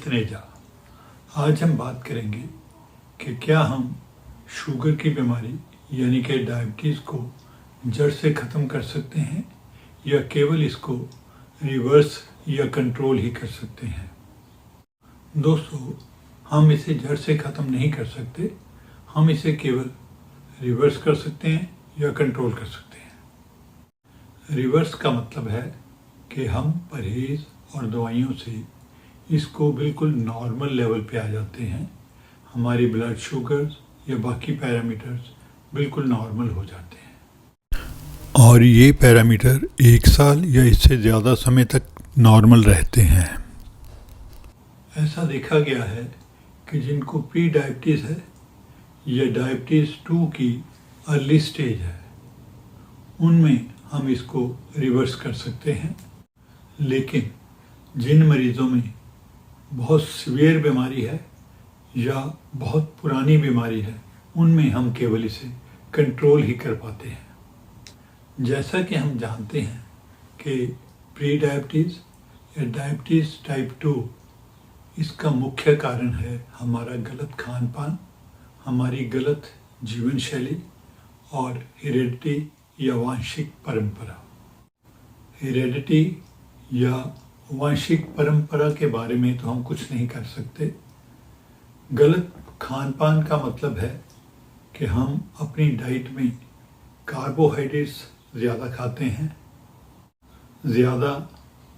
तनेजा। आज हम बात करेंगे कि क्या हम शुगर की बीमारी यानी कि डायबिटीज़ को जड़ से ख़त्म कर सकते हैं या केवल इसको रिवर्स या कंट्रोल ही कर सकते हैं। दोस्तों, हम इसे जड़ से ख़त्म नहीं कर सकते, हम इसे केवल रिवर्स कर सकते हैं या कंट्रोल कर सकते हैं। रिवर्स का मतलब है कि हम परहेज़ और दवाइयों से इसको बिल्कुल नॉर्मल लेवल पे आ जाते हैं, हमारी ब्लड शुगर्स या बाकी पैरामीटर्स बिल्कुल नॉर्मल हो जाते हैं और ये पैरामीटर 1 साल या इससे ज़्यादा समय तक नॉर्मल रहते हैं। ऐसा देखा गया है कि जिनको प्री डायबिटीज़ है या डायबिटीज़ 2 की अर्ली स्टेज है, उनमें हम इसको रिवर्स कर सकते हैं। लेकिन जिन मरीज़ों में बहुत सीवियर बीमारी है या बहुत पुरानी बीमारी है, उनमें हम केवल इसे कंट्रोल ही कर पाते हैं। जैसा कि हम जानते हैं कि प्री डायबिटीज़ या डायबिटीज़ टाइप 2, इसका मुख्य कारण है हमारा गलत खान पान, हमारी गलत जीवन शैली और हेरिडिटी या वांशिक परंपरा। हेरिडिटी या वांशिक परंपरा के बारे में तो हम कुछ नहीं कर सकते। गलत खान पान का मतलब है कि हम अपनी डाइट में कार्बोहाइड्रेट्स ज़्यादा खाते हैं, ज़्यादा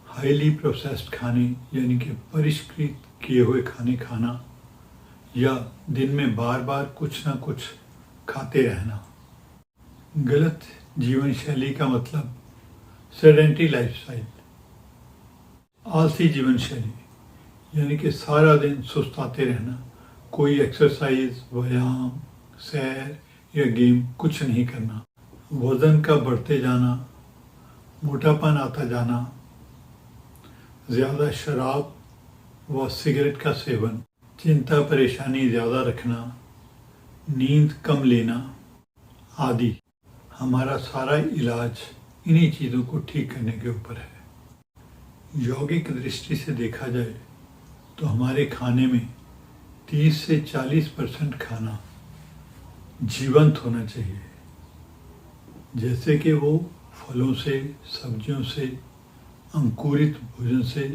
हाईली प्रोसेस्ड खाने यानी कि परिष्कृत किए हुए खाने खाना, या दिन में बार बार कुछ ना कुछ खाते रहना। गलत जीवन शैली का मतलब सेडेंटरी लाइफस्टाइल, आलसी जीवन शैली यानी कि सारा दिन सुस्ताते रहना, कोई एक्सरसाइज, व्यायाम, सैर या गेम कुछ नहीं करना, वज़न का बढ़ते जाना, मोटापन आता जाना, ज़्यादा शराब व सिगरेट का सेवन, चिंता परेशानी ज़्यादा रखना, नींद कम लेना आदि। हमारा सारा इलाज इन्हीं चीज़ों को ठीक करने के ऊपर है। यौगिक दृष्टि से देखा जाए तो हमारे खाने में 30 से 40% खाना जीवंत होना चाहिए, जैसे कि वो फलों से, सब्जियों से, अंकुरित भोजन से,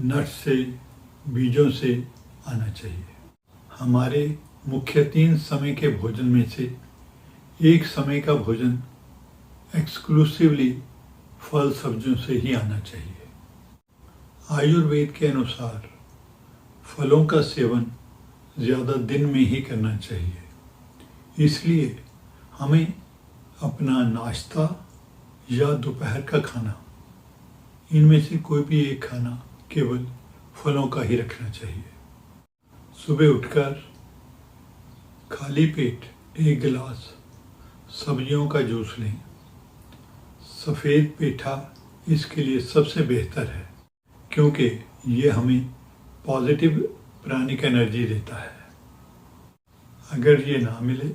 नट्स से, बीजों से आना चाहिए। हमारे मुख्य 3 समय के भोजन में से एक समय का भोजन एक्सक्लूसिवली फल सब्जियों से ही आना चाहिए। आयुर्वेद के अनुसार फलों का सेवन ज़्यादा दिन में ही करना चाहिए, इसलिए हमें अपना नाश्ता या दोपहर का खाना, इनमें से कोई भी एक खाना केवल फलों का ही रखना चाहिए। सुबह उठकर खाली पेट 1 गिलास सब्जियों का जूस लें। सफ़ेद पेठा इसके लिए सबसे बेहतर है, क्योंकि ये हमें पॉजिटिव प्राणिक एनर्जी देता है। अगर ये ना मिले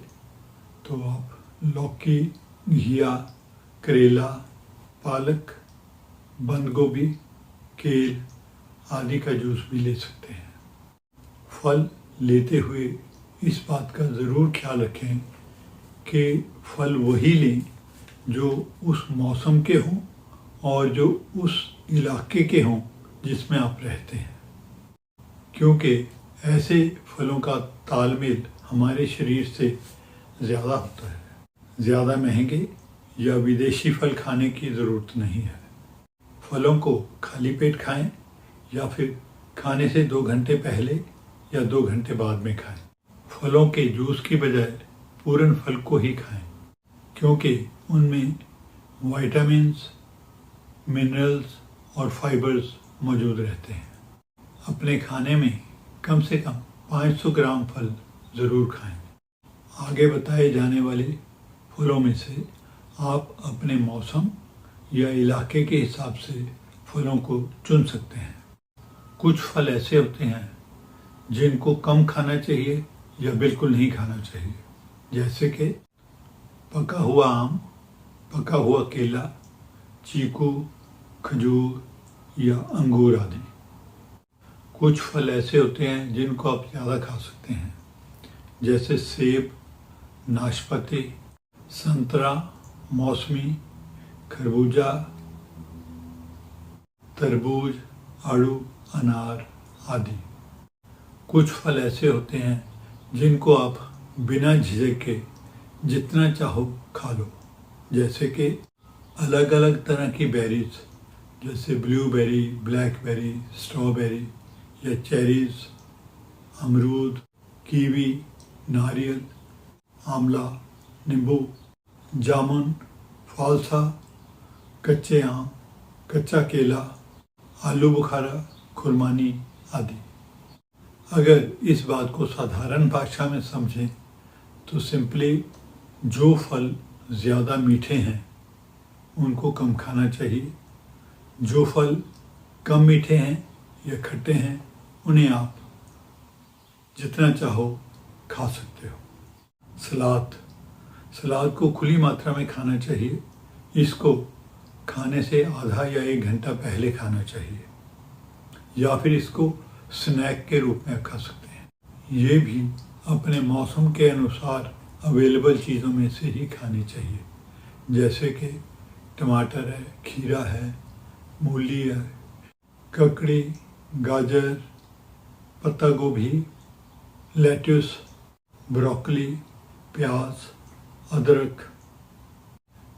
तो आप लौकी, घिया, करेला, पालक, बंद गोभी, केल आदि का जूस भी ले सकते हैं। फल लेते हुए इस बात का ज़रूर ख्याल रखें कि फल वही लें जो उस मौसम के हों और जो उस इलाके के हों जिसमें आप रहते हैं, क्योंकि ऐसे फलों का तालमेल हमारे शरीर से ज़्यादा होता है। ज़्यादा महंगे या विदेशी फल खाने की ज़रूरत नहीं है। फलों को खाली पेट खाएं या फिर खाने से 2 घंटे पहले या 2 घंटे बाद में खाएं। फलों के जूस की बजाय पूर्ण फल को ही खाएं, क्योंकि उनमें विटामिन्स, मिनरल्स और फाइबर्स मौजूद रहते हैं। अपने खाने में कम से कम 500 ग्राम फल ज़रूर खाएं। आगे बताए जाने वाले फलों में से आप अपने मौसम या इलाके के हिसाब से फलों को चुन सकते हैं। कुछ फल ऐसे होते हैं जिनको कम खाना चाहिए या बिल्कुल नहीं खाना चाहिए, जैसे कि पका हुआ आम, पका हुआ केला, चीकू, खजूर या अंगूर आदि। कुछ फल ऐसे होते हैं जिनको आप ज़्यादा खा सकते हैं, जैसे सेब, नाशपाती, संतरा, मौसमी, खरबूजा, तरबूज, आड़ू, अनार आदि। कुछ फल ऐसे होते हैं जिनको आप बिना झिझक के जितना चाहो खा लो, जैसे कि अलग अलग तरह की बेरीज, जैसे ब्लूबेरी, ब्लैकबेरी, स्ट्रॉबेरी या चेरीज, अमरूद, कीवी, नारियल, आंवला, नींबू, जामुन, फालसा, कच्चे आम, कच्चा केला, आलू बुखारा, खुरमानी आदि। अगर इस बात को साधारण भाषा में समझें तो सिंपली जो फल ज़्यादा मीठे हैं उनको कम खाना चाहिए, जो फल कम मीठे हैं या खट्टे हैं उन्हें आप जितना चाहो खा सकते हो। सलाद को खुली मात्रा में खाना चाहिए। इसको खाने से आधा या 1 घंटा पहले खाना चाहिए, या फिर इसको स्नैक के रूप में खा सकते हैं। ये भी अपने मौसम के अनुसार अवेलेबल चीज़ों में से ही खानी चाहिए, जैसे कि टमाटर है, खीरा है, मूली है, ककड़ी, गाजर, पत्ता गोभी, लेट्यूस, ब्रोकली, प्याज, अदरक।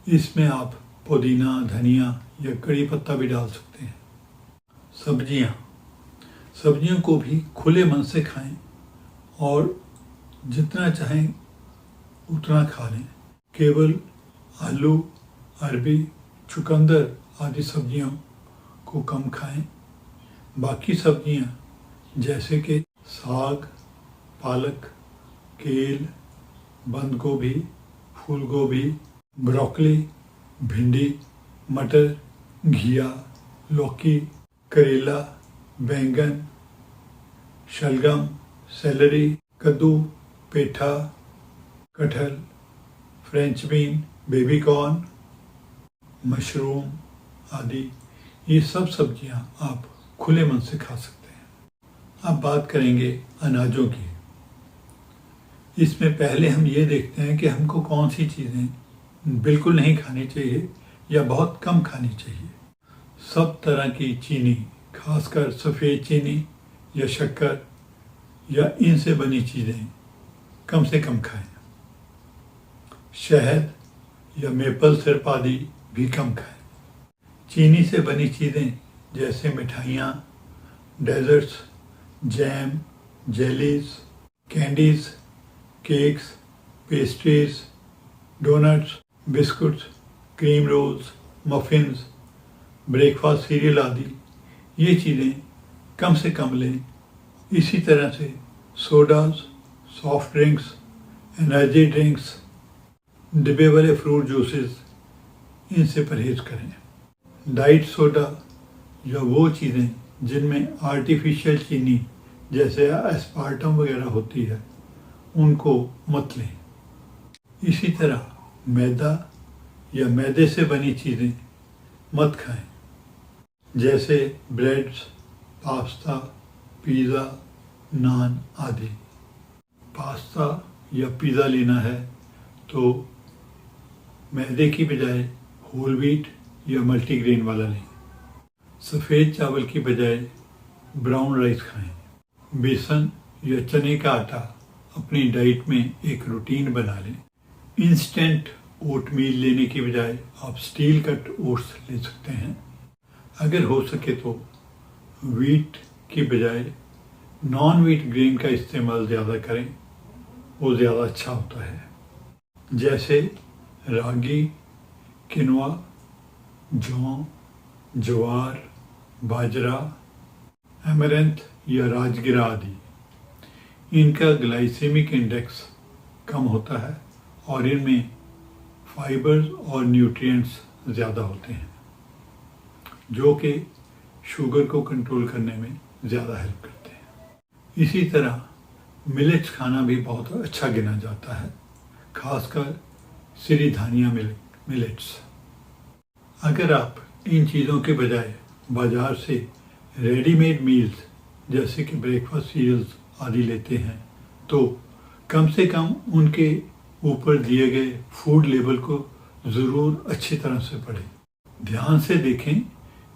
इसमें आप पुदीना, धनिया या कड़ी पत्ता भी डाल सकते हैं। सब्जियों को भी खुले मन से खाएं और जितना चाहें उतना खा लें। केवल आलू, अरबी, चुकंदर आदि सब्जियों को कम खाएं। बाकी सब्जियां जैसे कि साग, पालक, केल, बंद गोभी, फूल गोभी, ब्रोकली, भिंडी, मटर, घिया, लौकी, करेला, बैंगन, शलगम, सेलरी, कद्दू, पेठा, कटहल, French bean, baby corn, mushroom आदि, ये सब सब्जियां आप खुले मन से खा सकते हैं। अब बात करेंगे अनाजों की। इसमें पहले हम ये देखते हैं कि हमको कौन सी चीज़ें बिल्कुल नहीं खानी चाहिए या बहुत कम खानी चाहिए। सब तरह की चीनी, खासकर सफ़ेद चीनी या शक्कर या इनसे बनी चीज़ें कम से कम खाएं। शहद या मेपल सिरप आदि भी कम खाएं। चीनी से बनी चीज़ें जैसे मिठाइयाँ, desserts, jam, jellies, candies, cakes, pastries, doughnuts, biscuits, cream rolls, muffins, breakfast cereal आदि, ये चीज़ें कम से कम लें। इसी तरह से sodas, soft drinks, energy drinks, डिब्बे वाले फ्रूट जूसेस, इनसे परहेज करें। डाइट सोडा या वो चीज़ें जिनमें आर्टिफिशियल चीनी जैसे एस्पार्टम वगैरह होती है उनको मत लें। इसी तरह मैदा या मैदे से बनी चीज़ें मत खाएं, जैसे ब्रेड्स, पास्ता, पिज़्ज़ा, नान आदि। पास्ता या पिज़्ज़ा लेना है तो मैदे की बजाय होल व्हीट या मल्टीग्रेन वाला लें। सफ़ेद चावल की बजाय ब्राउन राइस खाएं। बेसन या चने का आटा अपनी डाइट में एक रूटीन बना लें। इंस्टेंट ओटमील लेने की बजाय आप स्टील कट ओट्स ले सकते हैं। अगर हो सके तो वीट की बजाय नॉन वीट ग्रेन का इस्तेमाल ज़्यादा करें, वो ज़्यादा अच्छा होता है, जैसे रागी, किनवा, जौ, ज्वार, बाजरा, एमरैंथ या राजगिरा आदि। इनका ग्लाइसेमिक इंडेक्स कम होता है और इनमें फाइबर्स और न्यूट्रिएंट्स ज़्यादा होते हैं, जो कि शुगर को कंट्रोल करने में ज़्यादा हेल्प करते हैं। इसी तरह मिलेट्स खाना भी बहुत अच्छा गिना जाता है, खासकर सिरिधानिया मिलेट्स। अगर आप इन चीज़ों के बजाय बाज़ार से रेडीमेड मील्स जैसे कि ब्रेकफास्ट सीरियल्स आदि लेते हैं तो कम से कम उनके ऊपर दिए गए फूड लेबल को ज़रूर अच्छी तरह से पढ़ें। ध्यान से देखें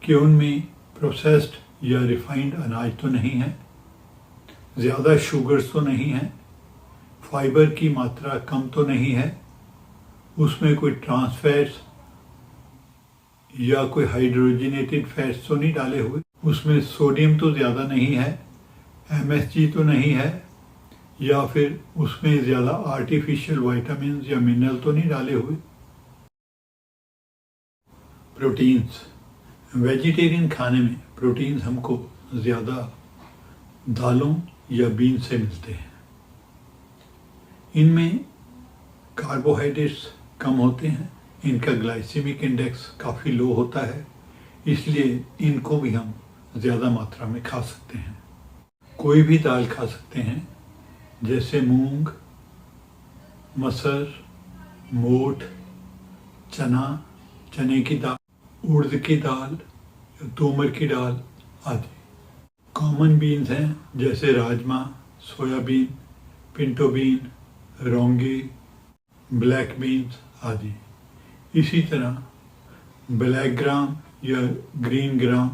कि उनमें प्रोसेस्ड या रिफाइंड अनाज तो नहीं है, ज़्यादा शुगर्स तो नहीं है, फाइबर की मात्रा कम तो नहीं है, उसमें कोई ट्रांस फैट्स या कोई हाइड्रोजनेटेड फैट्स तो नहीं डाले हुए, उसमें सोडियम तो ज़्यादा नहीं है, एमएसजी तो नहीं है, या फिर उसमें ज़्यादा आर्टिफिशियल विटामिन या मिनरल तो नहीं डाले हुए। प्रोटीन्स, वेजिटेरियन खाने में प्रोटीन्स हमको ज़्यादा दालों या बीन से मिलते हैं। इनमें कार्बोहाइड्रेट्स कम होते हैं, इनका ग्लाइसेमिक इंडेक्स काफ़ी लो होता है, इसलिए इनको भी हम ज़्यादा मात्रा में खा सकते हैं। कोई भी दाल खा सकते हैं, जैसे मूंग, मसर, मोठ, चना, चने की दाल, उड़द की दाल, तूमर की दाल आदि। कॉमन बीन्स हैं जैसे राजमा, सोयाबीन, पिंटो बीन, रोंगी, ब्लैक बीन्स आदि। इसी तरह ब्लैक ग्राम या ग्रीन ग्राम,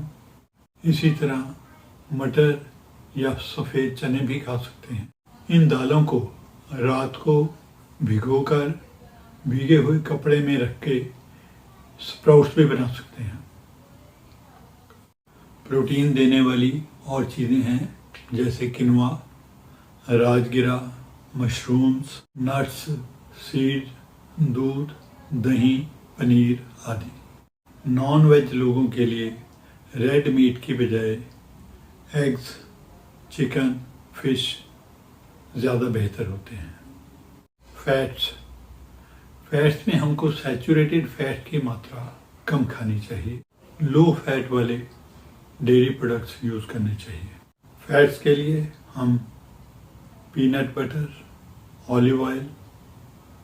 इसी तरह मटर या सफ़ेद चने भी खा सकते हैं। इन दालों को रात को भिगोकर भीगे हुए कपड़े में रख के स्प्राउट्स भी बना सकते हैं। प्रोटीन देने वाली और चीज़ें हैं जैसे किनवा, राजगिरा, मशरूम्स, नट्स, सीड, दूध, दही, पनीर आदि। नॉन वेज लोगों के लिए रेड मीट की बजाय एग्स, चिकन, फिश ज़्यादा बेहतर होते हैं। फैट्स, फैट्स में हमको सैचुरेटेड फैट की मात्रा कम खानी चाहिए। लो फैट वाले डेयरी प्रोडक्ट्स यूज़ करने चाहिए। फैट्स के लिए हम peanut butter, olive oil,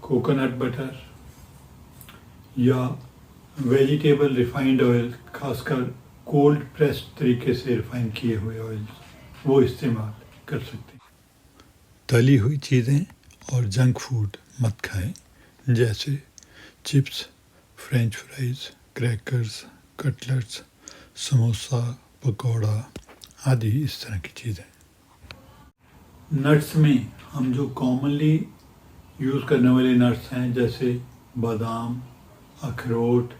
coconut butter या वेजिटेबल रिफाइंड ऑयल, खासकर कोल्ड प्रेस तरीके से रिफाइन किए हुए ऑयल, वो इस्तेमाल कर सकते हैं। तली हुई चीज़ें और जंक फूड मत खाएं, जैसे chips, French fries, crackers, cutlets, samosa, pakora आदि इस तरह की चीज़ें। नट्स में हम जो कॉमनली यूज़ करने वाले नट्स हैं जैसे बादाम, अखरोट,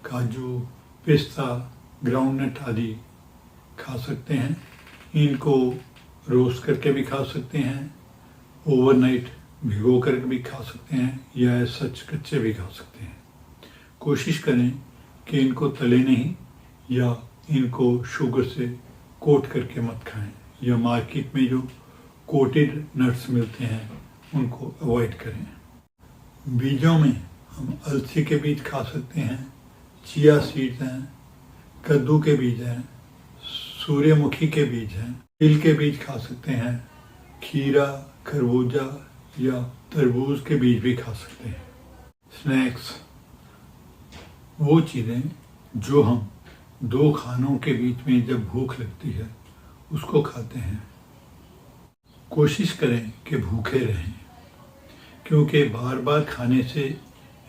काजू, पिस्ता, ग्राउंडनट आदि खा सकते हैं। इनको रोस्ट करके भी खा सकते हैं, ओवरनाइट भिगो कर भी खा सकते हैं, या सच कच्चे भी खा सकते हैं। कोशिश करें कि इनको तले नहीं या इनको शुगर से कोट करके मत खाएं, या मार्केट में जो कोटेड नट्स मिलते हैं उनको अवॉइड करें। बीजों में हम अलसी के बीज खा सकते हैं, चिया सीड्स हैं, कद्दू के बीज हैं, सूर्यमुखी के बीज हैं, तिल के बीज खा सकते हैं, खीरा, खरबूजा या तरबूज के बीज भी खा सकते हैं। स्नैक्स, वो चीज़ें जो हम दो खानों के बीच में जब भूख लगती है उसको खाते हैं। कोशिश करें कि भूखे रहें, क्योंकि बार बार खाने से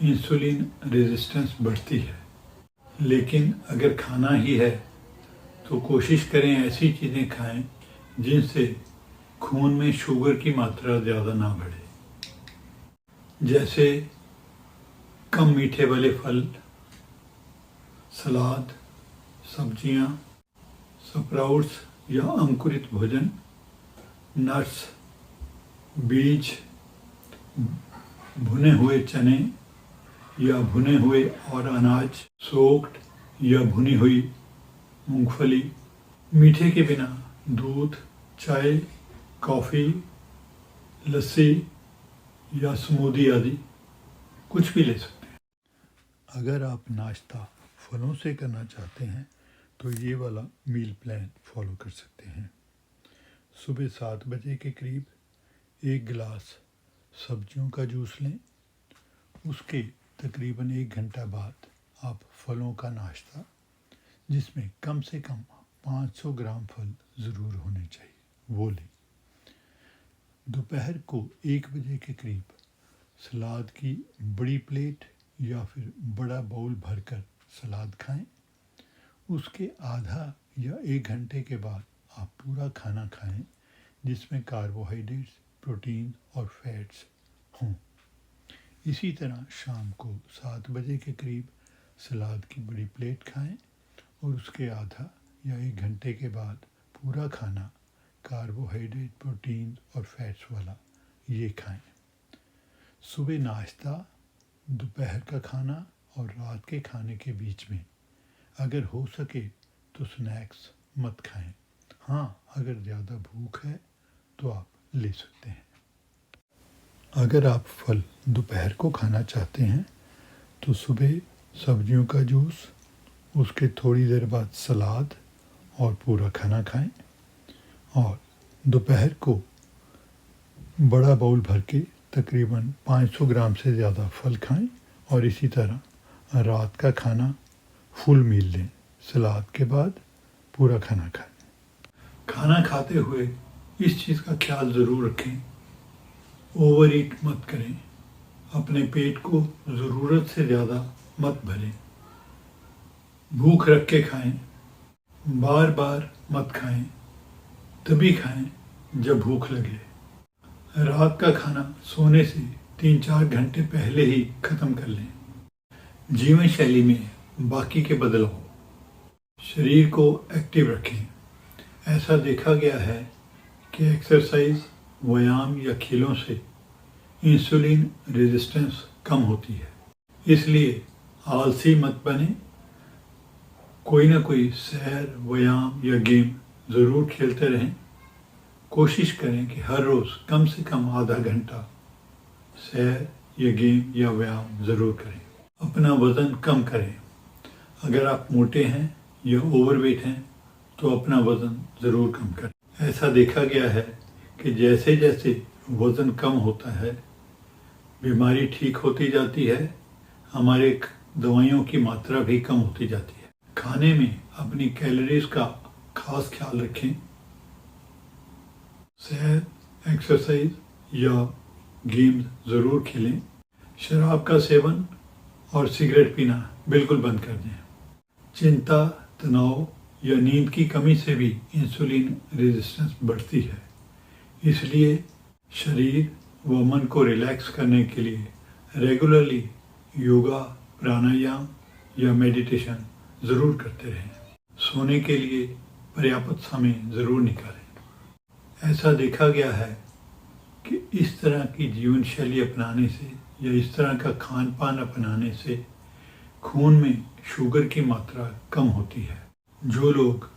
इंसुलिन रेजिस्टेंस बढ़ती है। लेकिन अगर खाना ही है तो कोशिश करें ऐसी चीज़ें खाएं जिनसे खून में शुगर की मात्रा ज़्यादा ना बढ़े, जैसे कम मीठे वाले फल, सलाद, सब्जियां, स्प्राउट्स या अंकुरित भोजन, नट्स, बीज, भुने हुए चने या भुने हुए और अनाज, सोक्ड या भुनी हुई मूंगफली। मीठे के बिना दूध, चाय, कॉफ़ी, लस्सी या स्मूदी आदि कुछ भी ले सकते हैं। अगर आप नाश्ता फलों से करना चाहते हैं तो ये वाला मील प्लान फॉलो कर सकते हैं। सुबह 7 बजे के करीब 1 गिलास सब्जियों का जूस लें। उसके तकरीबन 1 घंटा बाद आप फलों का नाश्ता, जिसमें कम से कम 500 ग्राम फल ज़रूर होने चाहिए, वो लें। दोपहर को 1 बजे के करीब सलाद की बड़ी प्लेट या फिर बड़ा बाउल भरकर सलाद खाएं। उसके आधा या 1 घंटे के बाद आप पूरा खाना खाएं जिसमें कार्बोहाइड्रेट्स, प्रोटीन और फैट्स हों। इसी तरह शाम को 7 बजे के करीब सलाद की बड़ी प्लेट खाएं और उसके आधा या 1 घंटे के बाद पूरा खाना कार्बोहाइड्रेट, प्रोटीन और फैट्स वाला ये खाएं। सुबह नाश्ता, दोपहर का खाना और रात के खाने के बीच में अगर हो सके तो स्नैक्स मत खाएं। हाँ, अगर ज़्यादा भूख है तो आप ले सकते हैं। अगर आप फल दोपहर को खाना चाहते हैं तो सुबह सब्जियों का जूस, उसके थोड़ी देर बाद सलाद और पूरा खाना खाएं और दोपहर को बड़ा बाउल भर के तकरीबन 500 ग्राम से ज़्यादा फल खाएं और इसी तरह रात का खाना फुल मील लें। सलाद के बाद पूरा खाना खाएं। खाना खाते हुए इस चीज़ का ख्याल ज़रूर रखें, ओवर ईट मत करें, अपने पेट को ज़रूरत से ज़्यादा मत भरें, भूख रख के खाएं, बार बार मत खाएं, तभी खाएं जब भूख लगे। रात का खाना सोने से 3-4 घंटे पहले ही ख़त्म कर लें। जीवन शैली में बाकी के बदलाव, शरीर को एक्टिव रखें। ऐसा देखा गया है कि एक्सरसाइज, व्यायाम या खेलों से इंसुलिन रेजिस्टेंस कम होती है। इसलिए आलसी मत बने, कोई ना कोई सैर, व्यायाम या गेम ज़रूर खेलते रहें। कोशिश करें कि हर रोज़ कम से कम आधा घंटा सैर या गेम या व्यायाम ज़रूर करें। अपना वज़न कम करें। अगर आप मोटे हैं या ओवरवेट हैं तो अपना वज़न ज़रूर कम करें। ऐसा देखा गया है कि जैसे जैसे वज़न कम होता है, बीमारी ठीक होती जाती है, हमारे दवाइयों की मात्रा भी कम होती जाती है। खाने में अपनी कैलोरीज का खास ख्याल रखें। सैर, एक्सरसाइज या गेम ज़रूर खेलें। शराब का सेवन और सिगरेट पीना बिल्कुल बंद कर दें। चिंता, तनाव या नींद की कमी से भी इंसुलिन रेजिस्टेंस बढ़ती है। इसलिए शरीर व मन को रिलैक्स करने के लिए रेगुलरली योगा, प्राणायाम या मेडिटेशन ज़रूर करते रहें। सोने के लिए पर्याप्त समय ज़रूर निकालें। ऐसा देखा गया है कि इस तरह की जीवन शैली अपनाने से या इस तरह का खान पान अपनाने से खून में शुगर की मात्रा कम होती है। जो लोग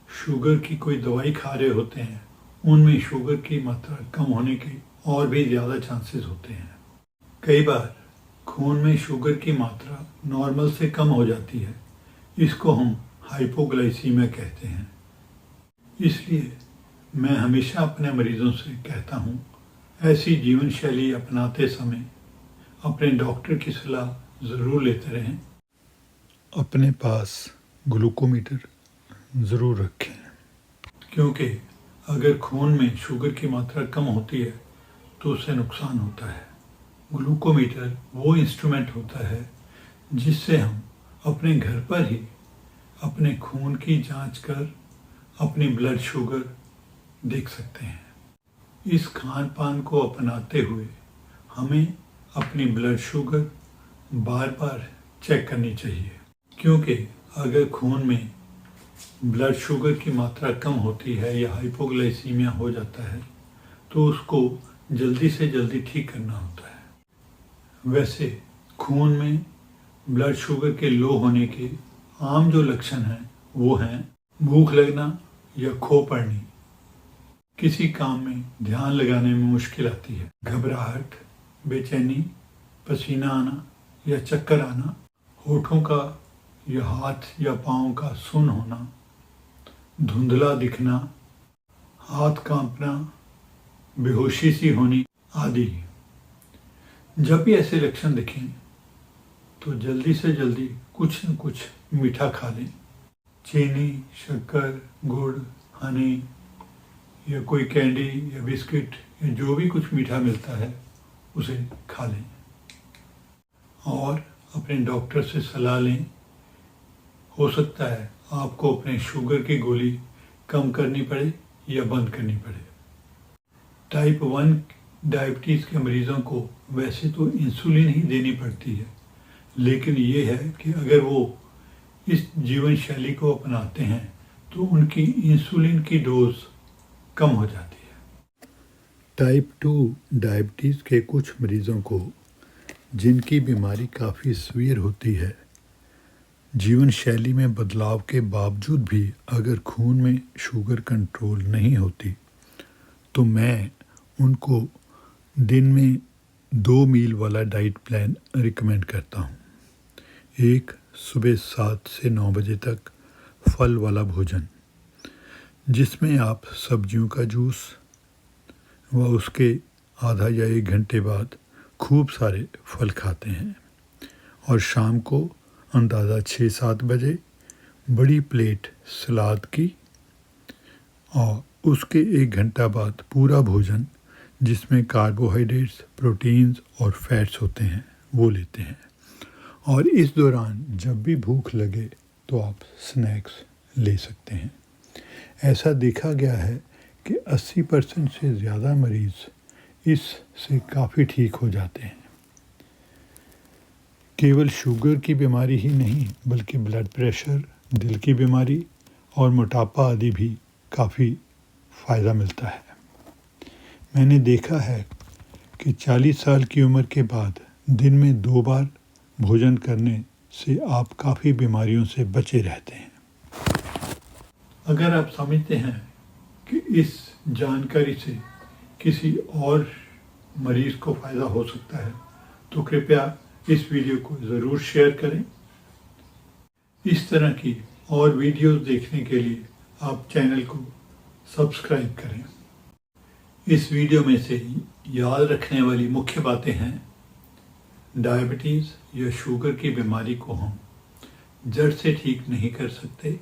शुगर की कोई दवाई खा रहे होते हैं उनमें शुगर की मात्रा कम होने के और भी ज़्यादा चांसेस होते हैं। कई बार खून में शुगर की मात्रा नॉर्मल से कम हो जाती है। इसको हम हाइपोग्लाइसीमिया कहते हैं। इसलिए मैं हमेशा अपने मरीजों से कहता हूँ, ऐसी जीवन शैली अपनाते समय अपने डॉक्टर की सलाह ज़रूर लेते रहें। अपने पास ग्लूकोमीटर ज़रूर रखें, क्योंकि अगर खून में शुगर की मात्रा कम होती है तो उससे नुकसान होता है। ग्लूकोमीटर वो इंस्ट्रूमेंट होता है जिससे हम अपने घर पर ही अपने खून की जांच कर अपनी ब्लड शुगर देख सकते हैं। इस खान पान को अपनाते हुए हमें अपनी ब्लड शुगर बार बार चेक करनी चाहिए, क्योंकि अगर खून में ब्लड शुगर की मात्रा कम होती है या हाइपोग्लाइसीमिया हो जाता है तो उसको जल्दी से जल्दी ठीक करना होता है। वैसे खून में ब्लड शुगर के लो होने के आम जो लक्षण हैं वो हैं भूख लगना या खो पड़नी, किसी काम में ध्यान लगाने में मुश्किल आती है, घबराहट, बेचैनी, पसीना आना या चक्कर आना, होठों का या हाथ या पाँव का सुन्न होना, धुंधला दिखना, हाथ कांपना, बेहोशी सी होनी आदि। जब भी ऐसे लक्षण दिखें तो जल्दी से जल्दी कुछ न कुछ मीठा खा लें। चीनी, शक्कर, गुड़, हनी या कोई कैंडी या बिस्किट या जो भी कुछ मीठा मिलता है उसे खा लें और अपने डॉक्टर से सलाह लें। हो सकता है आपको अपने शुगर की गोली कम करनी पड़े या बंद करनी पड़े। टाइप 1 डायबिटीज़ के मरीज़ों को वैसे तो इंसुलिन ही देनी पड़ती है, लेकिन ये है कि अगर वो इस जीवन शैली को अपनाते हैं तो उनकी इंसुलिन की डोज कम हो जाती है। टाइप 2 डायबिटीज़ के कुछ मरीज़ों को, जिनकी बीमारी काफ़ी सीवियर होती है, जीवन शैली में बदलाव के बावजूद भी अगर खून में शुगर कंट्रोल नहीं होती तो मैं उनको दिन में 2 मील वाला डाइट प्लान रिकमेंड करता हूँ। एक, सुबह 7 से 9 बजे तक फल वाला भोजन, जिसमें आप सब्जियों का जूस व उसके आधा या 1 घंटे बाद खूब सारे फल खाते हैं, और शाम को अंदाज़ा 6-7 बजे बड़ी प्लेट सलाद की, और उसके 1 घंटा बाद पूरा भोजन जिसमें कार्बोहाइड्रेट्स, प्रोटीन्स और फैट्स होते हैं वो लेते हैं। और इस दौरान जब भी भूख लगे तो आप स्नैक्स ले सकते हैं। ऐसा देखा गया है कि 80% से ज़्यादा मरीज़ इससे काफ़ी ठीक हो जाते हैं। केवल शुगर की बीमारी ही नहीं बल्कि ब्लड प्रेशर, दिल की बीमारी और मोटापा आदि भी काफ़ी फ़ायदा मिलता है। मैंने देखा है कि 40 साल की उम्र के बाद दिन में 2 बार भोजन करने से आप काफ़ी बीमारियों से बचे रहते हैं। अगर आप समझते हैं कि इस जानकारी से किसी और मरीज़ को फ़ायदा हो सकता है तो कृपया इस वीडियो को ज़रूर शेयर करें। इस तरह की और वीडियोस देखने के लिए आप चैनल को सब्सक्राइब करें। इस वीडियो में से याद रखने वाली मुख्य बातें हैं, डायबिटीज़ या शुगर की बीमारी को हम जड़ से ठीक नहीं कर सकते,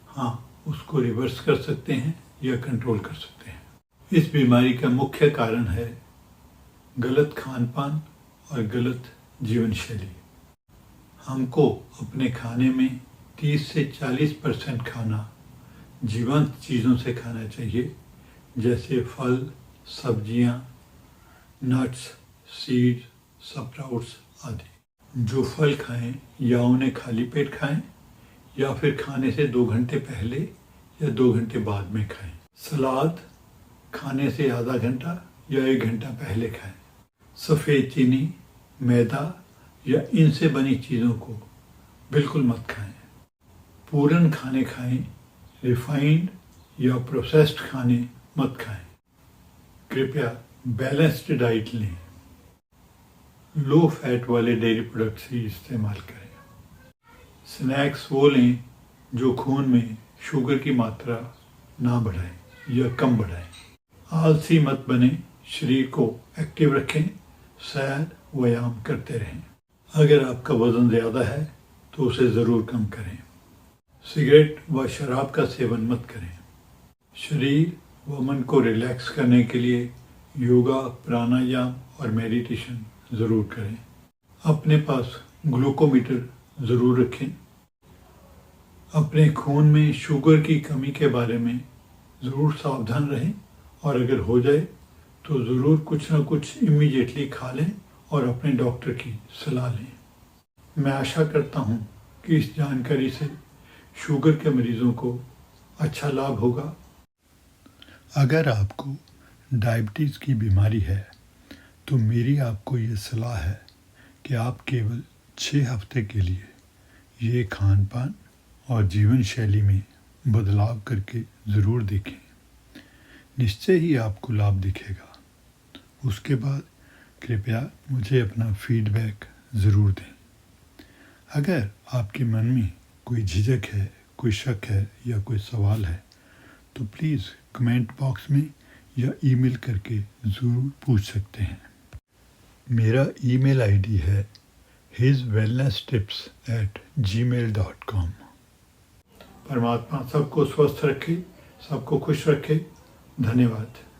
हाँ उसको रिवर्स कर सकते हैं या कंट्रोल कर सकते हैं। इस बीमारी का मुख्य कारण है गलत खान पान और गलत जीवन शैली। हमको अपने खाने में 30 से 40% खाना जीवंत चीज़ों से खाना चाहिए, जैसे फल, सब्जियां, नट्स, सीड्स, स्प्राउट्स आदि। जो फल खाएं या उन्हें खाली पेट खाएं या फिर खाने से 2 घंटे पहले या 2 घंटे बाद में खाएं। सलाद खाने से आधा घंटा या 1 घंटा पहले खाएं। सफ़ेद चीनी, मैदा या इनसे बनी चीज़ों को बिल्कुल मत खाएं। पूरन खाने खाएं, रिफाइंड या प्रोसेस्ड खाने मत खाएं। कृपया बैलेंस्ड डाइट लें। लो फैट वाले डेयरी प्रोडक्ट्स ही इस्तेमाल करें। स्नैक्स वो लें जो खून में शुगर की मात्रा ना बढ़ाएं या कम बढ़ाएं। आलसी मत बने, शरीर को एक्टिव रखें, सैर व्यायाम करते रहें। अगर आपका वज़न ज़्यादा है तो उसे ज़रूर कम करें। सिगरेट व शराब का सेवन मत करें। शरीर व मन को रिलैक्स करने के लिए योगा, प्राणायाम और मेडिटेशन ज़रूर करें। अपने पास ग्लूकोमीटर ज़रूर रखें। अपने खून में शुगर की कमी के बारे में ज़रूर सावधान रहें, और अगर हो जाए तो ज़रूर कुछ ना कुछ इमीडिएटली खा लें और अपने डॉक्टर की सलाह लें। मैं आशा करता हूँ कि इस जानकारी से शुगर के मरीज़ों को अच्छा लाभ होगा। अगर आपको डायबिटीज़ की बीमारी है तो मेरी आपको ये सलाह है कि आप केवल 6 हफ्ते के लिए ये खान पान और जीवन शैली में बदलाव करके ज़रूर देखें। निश्चय ही आपको लाभ दिखेगा। उसके बाद कृपया मुझे अपना फीडबैक ज़रूर दें। अगर आपके मन में कोई झिझक है, कोई शक है या कोई सवाल है तो प्लीज़ कमेंट बॉक्स में या ईमेल करके ज़रूर पूछ सकते हैं। मेरा ईमेल आईडी है hiswellnesstips@gmail.com। परमात्मा सबको स्वस्थ रखे, सबको खुश रखे। धन्यवाद।